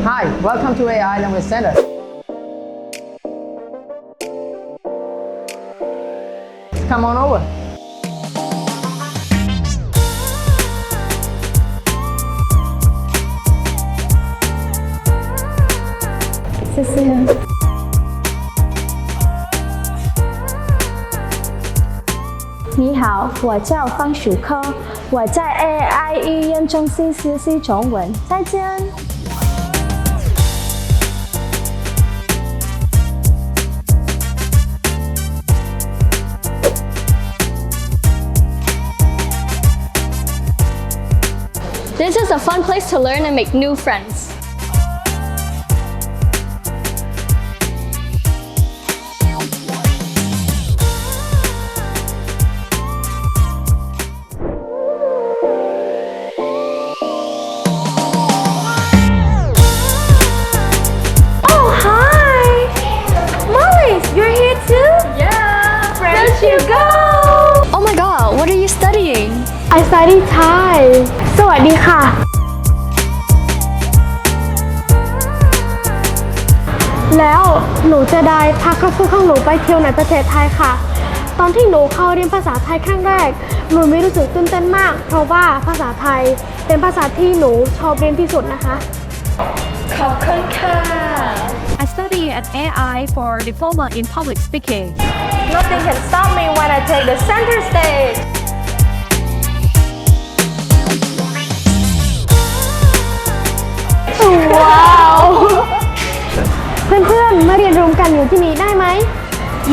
Hi, welcome to AI Language Center. Come on over. 谢谢。你好，我叫方曙科，我在 AI 语言中心实习中文。再见。This is a fun place to learn and make new friends. Oh my god, what are you studying? I study Thai สวัสดีค่ะ แล้วหนูจะได้พาครอบครัวของหนูไปเที่ยวในประเทศไทยค่ะ ตอนที่หนูเข้าเรียนภาษาไทยครั้งแรก หนูมีรู้สึกตื่นเต้นมาก เพราะว่าภาษาไทยเป็นภาษาที่หนูชอบเรียนที่สุดนะคะ ขอบคุณค่ะ I study at AI for diploma in public speaking. Nothing can stop me when I take the center stage. Wow เพื่อนๆมาเรียนรวมกันอยู่ที่นี่ได้ไหม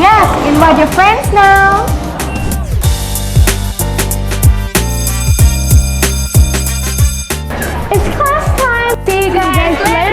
Yes, invite your friends now. It's class time See you guys later.